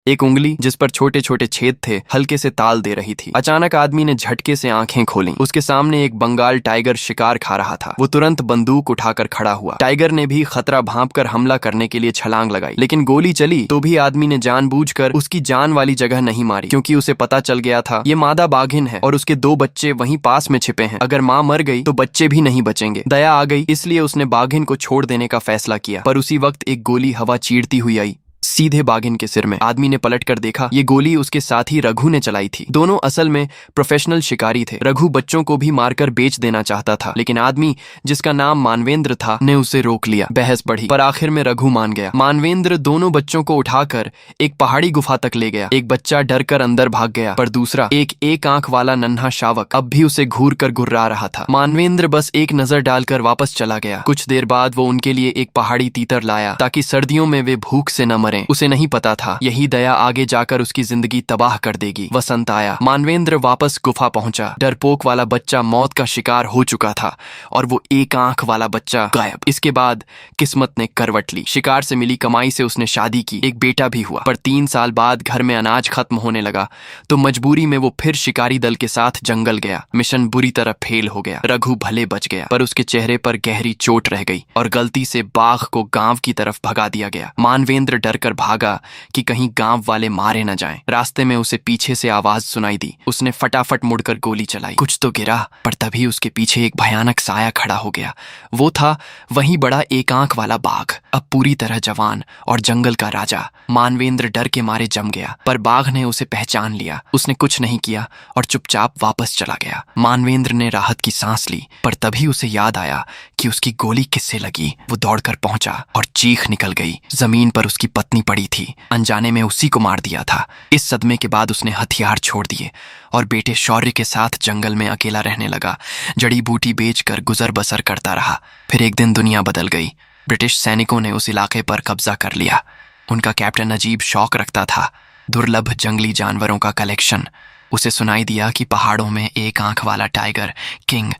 एक उंगली जिस पर छोटे छोटे छेद थे हल्के से ताल दे रही थी। अचानक आदमी ने झटके से आंखें खोली। उसके सामने एक बंगाल टाइगर शिकार खा रहा था। वो तुरंत बंदूक उठाकर खड़ा हुआ। टाइगर ने भी खतरा भांपकर हमला करने के लिए छलांग लगाई, लेकिन गोली चली तो भी आदमी ने जानबूझकर उसकी जान वाली जगह नहीं मारी, क्योंकि उसे पता चल गया था ये मादा बाघिन है और उसके 2 बच्चे वहीं पास में छिपे हैं। अगर माँ मर गई तो बच्चे भी नहीं बचेंगे। दया आ गई, इसलिए उसने बाघिन को छोड़ देने का फैसला किया। पर उसी वक्त एक गोली हवा चीरती हुई आई, सीधे बाघिन के सिर में। आदमी ने पलट कर देखा, ये गोली उसके साथी रघु ने चलाई थी। दोनों असल में प्रोफेशनल शिकारी थे। रघु बच्चों को भी मारकर बेच देना चाहता था, लेकिन आदमी जिसका नाम मानवेंद्र था ने उसे रोक लिया। बहस बढ़ी, पर आखिर में रघु मान गया। मानवेंद्र दोनों बच्चों को उठाकर एक पहाड़ी गुफा तक ले गया। एक बच्चा डर कर अंदर भाग गया, पर दूसरा एक आंख वाला नन्हा शावक अब भी उसे घूर कर गुर्रा रहा था। मानवेंद्र बस एक नजर डालकर वापस चला गया। कुछ देर बाद वो उनके लिए एक पहाड़ी तीतर लाया, ताकि सर्दियों में वे भूख से न मरें। उसे नहीं पता था यही दया आगे जाकर उसकी जिंदगी तबाह कर देगी। वसंत आया। मानवेंद्र वापस गुफा पहुंचा। डरपोक वाला बच्चा मौत का शिकार हो चुका था और वो एक आंख वाला बच्चा गायब। इसके बाद किस्मत ने करवट ली। शिकार से मिली कमाई से उसने शादी की, एक बेटा भी हुआ। पर 3 साल बाद घर में अनाज खत्म होने लगा तो मजबूरी में वो फिर शिकारी दल के साथ जंगल गया। मिशन बुरी तरह फेल हो गया। रघु भले बच गया, पर उसके चेहरे पर गहरी चोट रह गई और गलती से बाघ को गांव की तरफ भगा दिया गया। मानवेंद्र डरकर भागा कि कहीं गांव वाले मारे न जाएं। रास्ते में उसे पीछे से आवाज सुनाई दी। उसने फटाफट मुड़कर गोली चलाई। कुछ तो गिरा, पर तभी उसके पीछे एक भयानक साया खड़ा हो गया। वो था वही बड़ा एक आंख वाला बाघ, अब पूरी तरह जवान और जंगल का राजा। मानवेंद्र डर के मारे जम गया, पर बाघ ने उसे पहचान लिया। उसने कुछ नहीं किया और चुपचाप वापस चला गया। मानवेंद्र ने राहत की सांस ली, पर तभी उसे याद आया कि उसकी गोली किससे लगी। वो दौड़कर पहुंचा और चीख निकल गई। जमीन पर उसकी पत्नी पड़ी थी। अनजाने में उसी को मार दिया था। इस सदमे के बाद उसने हथियार छोड़ दिए और बेटे शौर्य के साथ जंगल में अकेला रहने लगा। जड़ी बूटी बेचकर गुजर बसर करता रहा। फिर एक दिन दुनिया बदल गई। ब्रिटिश सैनिकों ने उस इलाके पर कब्जा कर लिया। उनका कैप्टन अजीब शौक रखता था, दुर्लभ जंगली जानवरों का कलेक्शन। उसे सुनाई दिया कि पहाड़ों में एक आंख वाला टाइगर किंग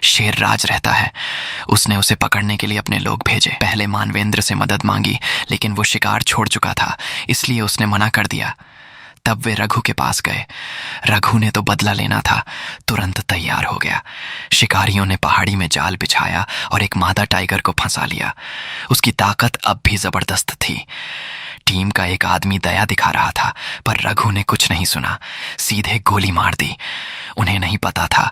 शेरराज रहता है। उसने उसे पकड़ने के लिए अपने लोग भेजे। पहले मानवेंद्र से मदद मांगी, लेकिन वो शिकार छोड़ चुका था, इसलिए उसने मना कर दिया। तब वे रघु के पास गए। रघु ने तो बदला लेना था, तुरंत तैयार हो गया। शिकारियों ने पहाड़ी में जाल बिछाया और एक मादा टाइगर को फंसा लिया। उसकी ताकत अब भी जबरदस्त थी। टीम का एक आदमी दया दिखा रहा था, पर रघु ने कुछ नहीं सुना, सीधे गोली मार दी। उन्हें नहीं पता था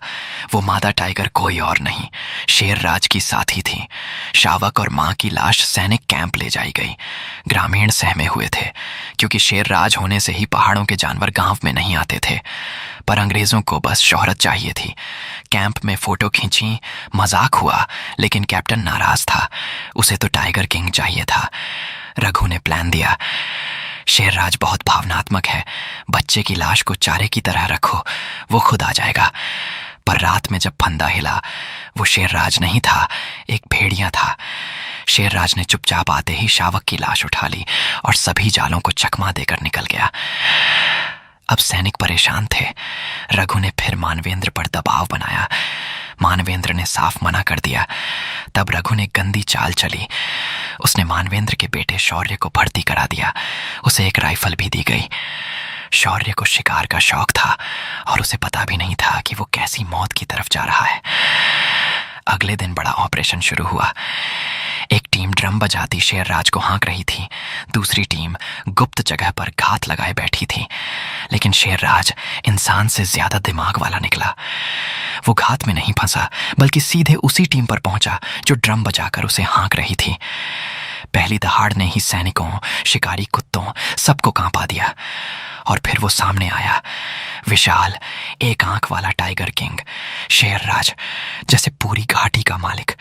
वो मादा टाइगर कोई और नहीं, शेरराज की साथी थी। शावक और मां की लाश सैनिक कैंप ले जाई गई। ग्रामीण सहमे हुए थे, क्योंकि शेरराज होने से ही पहाड़ों के जानवर गांव में नहीं आते थे। पर अंग्रेजों को बस शोहरत चाहिए थी। कैंप में फोटो खींची, मजाक हुआ, लेकिन कैप्टन नाराज था। उसे तो टाइगर किंग चाहिए था। रघु ने प्लान दिया। शेरराज बहुत भावनात्मक है, बच्चे की लाश को चारे की तरह रखो, वो खुद आ जाएगा। पर रात में जब फंदा हिला, वो शेरराज नहीं था, एक भेड़िया था। शेरराज ने चुपचाप आते ही शावक की लाश उठा ली और सभी जालों को चकमा देकर निकल गया। अब सैनिक परेशान थे। रघु ने फिर मानवेंद्र पर दबाव बनाया। मानवेंद्र ने साफ मना कर दिया। तब रघु ने गंदी चाल चली। उसने मानवेंद्र के बेटे शौर्य को भर्ती करा दिया। उसे एक राइफल भी दी गई। शौर्य को शिकार का शौक था और उसे पता भी नहीं था कि वो कैसी मौत की तरफ जा रहा है। अगले दिन बड़ा ऑपरेशन शुरू हुआ। एक टीम ड्रम बजाती शेरराज को हाँक रही थी, दूसरी टीम गुप्त जगह पर घात लगाए बैठी थी। लेकिन शेरराज इंसान से ज्यादा दिमाग वाला निकला। वो घात में नहीं फंसा, बल्कि सीधे उसी टीम पर पहुंचा जो ड्रम बजाकर उसे हाँक रही थी। पहली दहाड़ ने ही सैनिकों, शिकारी कुत्तों सबको कांपा दिया। और फिर वो सामने आया, विशाल एक आंख वाला टाइगर किंग शेरराज, जैसे पूरी घाटी का मालिक।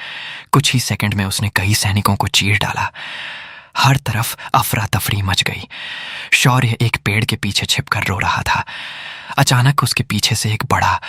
कुछ ही सेकंड में उसने कई सैनिकों को चीर डाला। हर तरफ अफरा तफरी मच गई। शौर्य एक पेड़ के पीछे छिपकर रो रहा था। अचानक उसके पीछे से एक बड़ा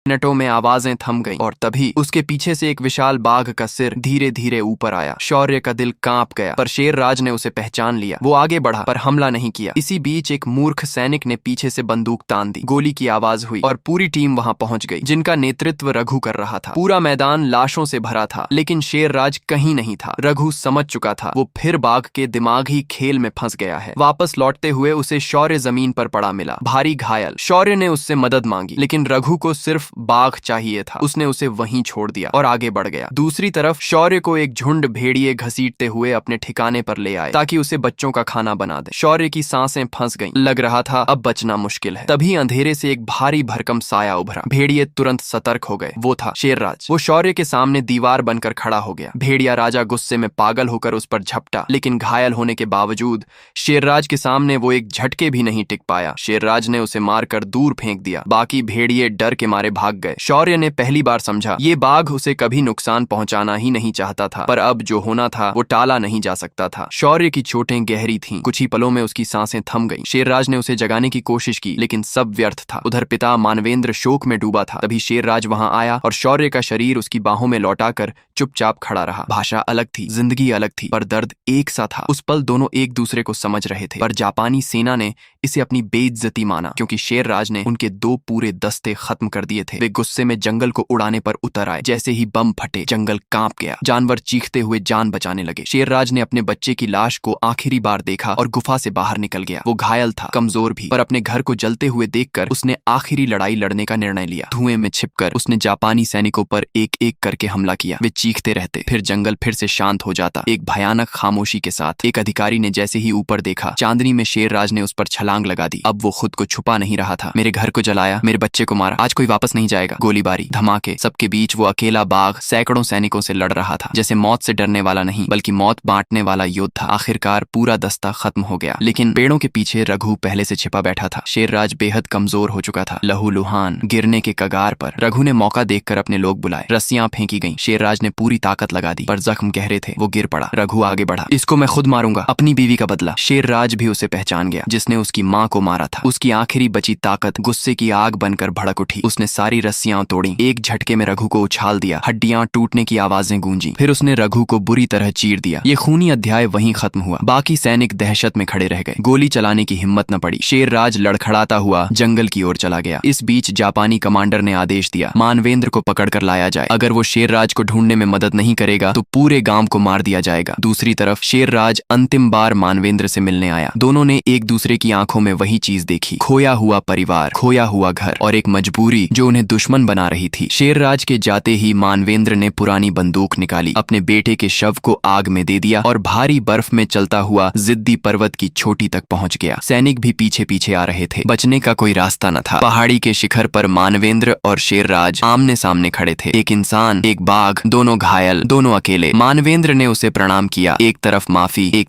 मिनटों में आवाजें थम गईं और तभी उसके पीछे से एक विशाल बाघ का सिर धीरे धीरे ऊपर आया। शौर्य का दिल कांप गया, पर शेरराज ने उसे पहचान लिया। वो आगे बढ़ा पर हमला नहीं किया। इसी बीच एक मूर्ख सैनिक ने पीछे से बंदूक तान दी। गोली की आवाज हुई और पूरी टीम वहां पहुंच गई, जिनका नेतृत्व रघु कर रहा था। पूरा मैदान लाशों से भरा था, लेकिन शेरराज कहीं नहीं था। रघु समझ चुका था वो फिर बाघ के दिमागी खेल में फंस गया है। वापस लौटते हुए उसे शौर्य जमीन पर पड़ा मिला, भारी घायल। शौर्य ने उससे मदद मांगी, लेकिन रघु को सिर्फ बाघ चाहिए था। उसने उसे वहीं छोड़ दिया और आगे बढ़ गया। दूसरी तरफ शौर्य को एक झुंड भेड़िए घसीटते हुए अपने ठिकाने पर ले आए ताकि उसे बच्चों का खाना बना दे। शौर्य की सांसें फंस गईं। लग रहा था अब बचना मुश्किल है। तभी अंधेरे से एक भारी भरकम साया उभरा। भेड़िए तुरंत सतर्क हो गए। वो था शेरराज। वो शौर्य के सामने दीवार बनकर खड़ा हो गया। भेड़िया राजा गुस्से में पागल होकर उस पर झपटा, लेकिन घायल होने के बावजूद शेरराज के सामने वो एक झटके भी नहीं टिक पाया। शेरराज ने उसे मारकर दूर फेंक दिया। बाकी भेड़िए डर के मारे भाग गए। शौर्य ने पहली बार समझा ये बाघ उसे कभी नुकसान पहुंचाना ही नहीं चाहता था, पर अब जो होना था वो टाला नहीं जा सकता था। शौर्य की चोटें गहरी थीं। कुछ ही पलों में उसकी सांसें थम गईं। शेरराज ने उसे जगाने की कोशिश की, लेकिन सब व्यर्थ था। उधर पिता मानवेंद्र शोक में डूबा था। तभी शेरराज वहां आया और शौर्य का शरीर उसकी बाहों में लौटाकर चुपचाप खड़ा रहा। भाषा अलग थी, जिंदगी अलग थी, पर दर्द एक सा था। उस पल दोनों एक दूसरे को समझ रहे थे, पर जापानी सेना ने इसे अपनी बेइज्जती माना, क्योंकि शेरराज ने उनके 2 पूरे दस्ते खत्म कर दिए थे। वे गुस्से में जंगल को उड़ाने पर उतर आए। जैसे ही बम फटे, जंगल कांप गया। जानवर चीखते हुए जान बचाने लगे। शेरराज ने अपने बच्चे की लाश को आखिरी बार देखा और गुफा से बाहर निकल गया। वो घायल था, कमजोर भी, पर अपने घर को जलते हुए देखकर उसने आखिरी लड़ाई लड़ने का निर्णय लिया। धुएं में छिपकर उसने जापानी सैनिकों पर एक एक करके हमला किया। वे चीखते रहते, फिर जंगल फिर से शांत हो जाता, एक भयानक खामोशी के साथ। एक अधिकारी ने जैसे ही ऊपर देखा, चांदनी में शेरराज ने उस पर छलांग लगा दी। अब वो खुद को छुपा नहीं रहा था। मेरे घर को जलाया, मेरे बच्चे को मारा, आज कोई वापस नहीं जाएगा। गोलीबारी, धमाके, सबके बीच वो अकेला बाघ सैकड़ों सैनिकों से लड़ रहा था। जैसे मौत से डरने वाला नहीं, बल्कि मौत बांटने वाला योद्धा। आखिरकार पूरा दस्ता खत्म हो गया, लेकिन पेड़ों के पीछे रघु पहले से छिपा बैठा था। शेरराज बेहद कमजोर हो चुका था, लहूलुहान, गिरने के कगार पर। रघु ने मौका देखकर अपने लोग बुलाए। रस्सियां फेंकी गईं। शेरराज ने पूरी ताकत लगा दी, पर जख्म गहरे थे। वो गिर पड़ा। रघु आगे बढ़ा। इसको मैं खुद मारूंगा, अपनी बीवी का बदला। शेरराज भी उसे पहचान गया, जिसने उसकी माँ को मारा था। उसकी आखिरी बची ताकत गुस्से की आग बनकर भड़क उठी। उसने सारी रस्सियां तोड़ी। एक झटके में रघु को उछाल दिया। हड्डियां टूटने की आवाजें गूंजी। फिर उसने रघु को बुरी तरह चीर दिया। ये खूनी अध्याय वहीं खत्म हुआ। बाकी सैनिक दहशत में खड़े रह गए। गोली चलाने की हिम्मत न पड़ी। शेरराज लड़खड़ाता हुआ जंगल की ओर चला गया। इस बीच जापानी कमांडर ने आदेश दिया, मानवेंद्र को पकड़कर लाया जाए। अगर वो शेरराज को ढूंढने में मदद नहीं करेगा तो पूरे गांव को मार दिया जाएगा। दूसरी तरफ शेरराज अंतिम बार मानवेंद्र से मिलने आया। दोनों ने एक दूसरे की आंखों में वही चीज देखी, खोया हुआ परिवार, खोया हुआ घर और एक मजबूरी जो उन्हें दुश्मन बना रही थी। शेरराज के जाते ही मानवेंद्र ने पुरानी बंदूक निकाली, अपने बेटे के शव को आग में दे दिया और भारी बर्फ में चलता हुआ जिद्दी पर्वत की चोटी तक पहुंच गया। सैनिक भी पीछे पीछे आ रहे थे। बचने का कोई रास्ता न था। पहाड़ी के शिखर पर मानवेंद्र और शेरराज आमने सामने खड़े थे। एक इंसान, एक बाघ, दोनों घायल, दोनों अकेले। मानवेंद्र ने उसे प्रणाम किया। एक तरफ माफी, एक